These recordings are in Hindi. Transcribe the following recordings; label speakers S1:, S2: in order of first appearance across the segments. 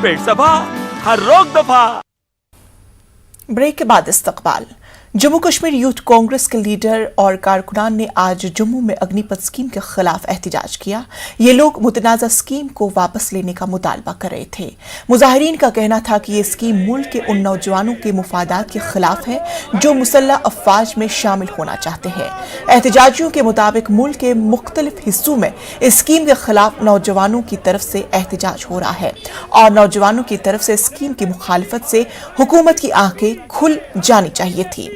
S1: पेट सफा, हर रोग दफा।
S2: ब्रेक के बाद इस्तकबाल। जम्मू कश्मीर यूथ कांग्रेस के लीडर और कारकुनान ने आज जम्मू में अग्निपथ स्कीम के खिलाफ एहतजाज किया। ये लोग मुतनाज़ा स्कीम को वापस लेने का मुतालबा कर रहे थे। मुजाहिरीन का कहना था कि ये स्कीम मुल्क के उन नौजवानों के मुफादात के खिलाफ है जो मुसल्लह अफवाज में शामिल होना चाहते हैं। एहतजाजियों के मुताबिक मुल्क के मुख्तलिफ हिस्सों में इस स्कीम के खिलाफ नौजवानों की तरफ से एहतजाज हो रहा है और नौजवानों की तरफ से स्कीम की मुखालफत से हुकूमत की आंखें खुल जानी चाहिए थी।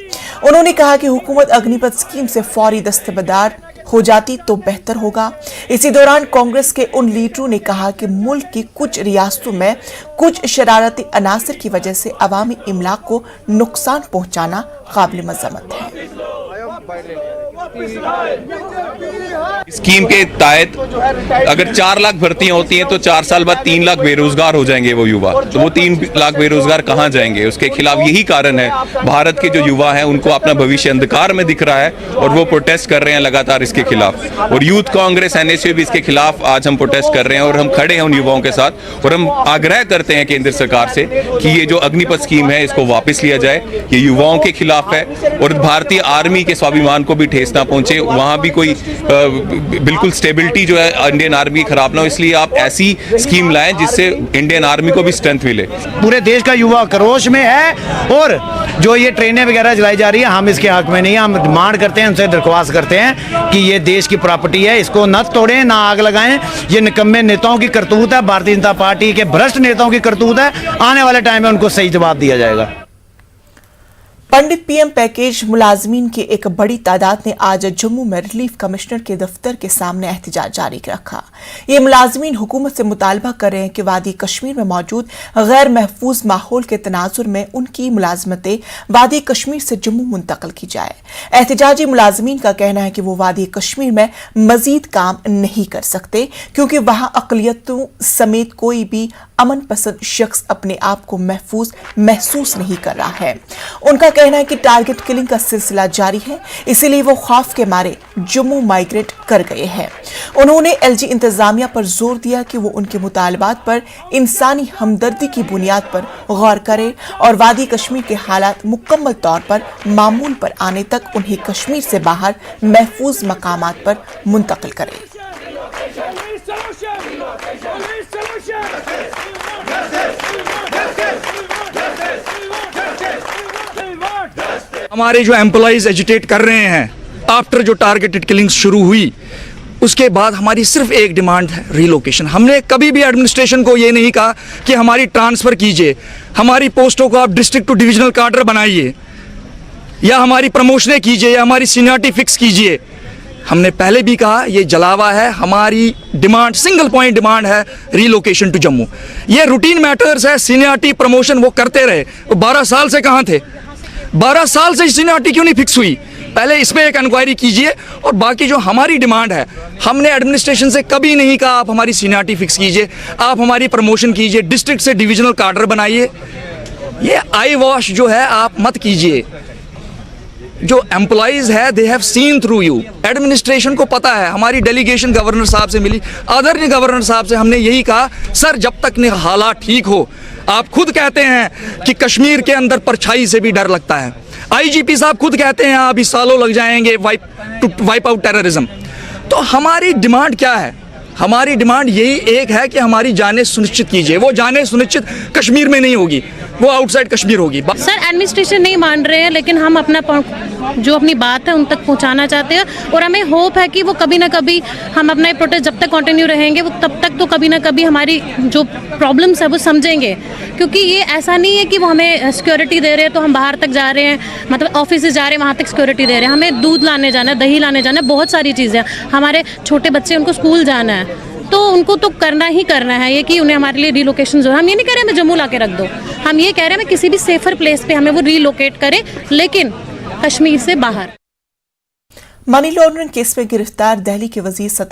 S2: उन्होंने कहा कि हुकूमत अग्निपथ स्कीम से फौरी दस्तबरदार हो जाती तो बेहतर होगा। इसी दौरान कांग्रेस के उन लीडरों ने कहा कि मुल्क की कुछ रियासतों में कुछ शरारती अनासर की वजह से अवामी इमलाक को नुकसान पहुंचाना काबिल मजम्मत है।
S3: स्कीम के तहत अगर 4 लाख भर्तियां होती हैं तो 4 साल बाद 3 लाख बेरोजगार हो जाएंगे वो युवा। तो वो 3 लाख बेरोजगार कहां जाएंगे? उसके खिलाफ यही कारण है। भारत के जो युवा हैं उनको अपना भविष्य अंधकार में दिख रहा है और वो प्रोटेस्ट कर रहे हैं लगातार इसके खिलाफ। और यूथ कांग्रेस NSU भी इसके खिलाफ आज हम प्रोटेस्ट कर रहे हैं और हम खड़े हैं उन युवाओं के साथ और हम आग्रह करते हैं केंद्र सरकार से कि ये जो अग्निपथ स्कीम है इसको वापस लिया जाए। ये युवाओं के खिलाफ है और भारतीय आर्मी के स्वाभिमान को भी ठेस ना पहुंचे। वहां भी कोई बिल्कुल स्टेबिलिटी जो है इंडियन आर्मी की खराब ना हो, इसलिए आप ऐसी स्कीम लाएं जिससे इंडियन आर्मी को भी स्ट्रेंथ मिले।
S4: पूरे देश का युवा क्रोश में है और जो ये ट्रेनें वगैरह चलाई जा रही है हम इसके हक में नहीं है। हम डिमांड करते हैं, उनसे दरख्वास्त करते हैं कि ये देश की प्रॉपर्टी है, इसको न तोड़ें ना आग लगाएं। ये निकम्मे नेताओं की करतूत है, भारतीय जनता पार्टी के भ्रष्ट नेताओं की करतूत है। आने वाले टाइम में उनको सही जवाब दिया जाएगा।
S2: पंडित PM पैकेज मुलाजमीन की एक बड़ी तादाद ने आज जम्मू में रिलीफ कमिश्नर के दफ्तर के सामने एहतजाज जारी रखा। ये मुलाजमीन हुकूमत से मुतालबा कर रहे हैं कि वादी कश्मीर में मौजूद गैर महफूज माहौल के तनाजुर में उनकी मुलाजमतें वादी कश्मीर से जम्मू मुंतकिल की जाए। एहतजाजी मुलाजमीन का कहना है कि वो वादी कश्मीर में मजीद काम नहीं कर सकते क्योंकि वहां अकलियतों समेत कोई भी अमन पसंद शख्स अपने आप को महफूज महसूस नहीं कर रहा है। उनका कहना है कि टारगेट किलिंग का सिलसिला जारी है, इसीलिए वो खौफ के मारे जम्मू माइग्रेट कर गए हैं। उन्होंने LG इंतजामिया पर जोर दिया कि वो उनके मुतालबात पर इंसानी हमदर्दी की बुनियाद पर गौर करे और वादी कश्मीर के हालात मुकम्मल तौर पर मामूल पर आने तक उन्हें कश्मीर से बाहर महफूज मकामात पर मुंतकिल करे।
S5: हमारे जो एम्प्लॉइज एजिटेट कर रहे हैं आफ्टर जो टारगेटेड किलिंग्स शुरू हुई उसके बाद हमारी सिर्फ एक डिमांड है, रिलोकेशन। हमने कभी भी एडमिनिस्ट्रेशन को ये नहीं कहा कि हमारी ट्रांसफ़र कीजिए, हमारी पोस्टों को आप डिस्ट्रिक्ट टू डिविजनल कार्डर बनाइए या हमारी प्रमोशनें कीजिए या हमारी सीनियरिटी फिक्स कीजिए। हमने पहले भी कहा ये जलावा है। हमारी डिमांड सिंगल पॉइंट डिमांड है रिलोकेशन टू जम्मू। ये रूटीन मैटर्स है, सीनियरिटी प्रमोशन वो करते रहे। वो 12 साल से कहाँ थे? 12 साल से सीनियरिटी क्यों नहीं फिक्स हुई? पहले इस पर एक इंक्वायरी कीजिए। और बाकी जो हमारी डिमांड है, हमने एडमिनिस्ट्रेशन से कभी नहीं कहा आप हमारी सीनियरिटी फिक्स कीजिए, आप हमारी प्रमोशन कीजिए, डिस्ट्रिक्ट से डिविजनल कार्डर बनाइए। ये आई वॉश जो है आप मत कीजिए। जो एम्प्लॉइज है they have seen through you. Administration को पता है। हमारी डेलीगेशन गवर्नर साहब से मिली, आदरणीय गवर्नर साहब से हमने यही कहा सर जब तक ने हालात ठीक हो, आप खुद कहते हैं कि कश्मीर के अंदर परछाई से भी डर लगता है। IGP साहब खुद कहते हैं अभी सालों लग जाएंगे वाइप आउट टेररिज्म। तो हमारी डिमांड क्या है? हमारी डिमांड यही एक है कि हमारी जानें सुनिश्चित कीजिए। वो जानें सुनिश्चित कश्मीर में नहीं होगी, वो आउटसाइड कश्मीर होगी।
S6: सर एडमिनिस्ट्रेशन नहीं मान रहे हैं, लेकिन हम अपना जो अपनी बात है उन तक पहुंचाना चाहते हैं और हमें होप है कि वो कभी ना कभी हम अपना प्रोटेस्ट जब तक कंटिन्यू रहेंगे वो तब तक तो कभी ना कभी हमारी जो प्रॉब्लम्स है वो समझेंगे। क्योंकि ये ऐसा नहीं है कि वो हमें सिक्योरिटी दे रहे हैं तो हम बाहर तक जा रहे हैं, मतलब ऑफिस से जा रहे हैं वहाँ तक सिक्योरिटी दे रहे हैं। हमें दूध लाने जाना है, दही लाने जाना है, बहुत सारी चीज़ें। हमारे छोटे बच्चे उनको स्कूल जाना है तो उनको तो करना ही करना है। ये कि उन्हें हमारे लिए रिलोकेशन जो है, हम ये नहीं कह रहे हमें जम्मू ला के रख दो, हम ये कह रहे हैं हमें किसी भी सेफर प्लेस पे हमें वो रिलोकेट करें, लेकिन कश्मीर से बाहर।
S2: मनी लॉन्ड्रिंग केस में गिरफ्तार दिल्ली के वजीर सतीश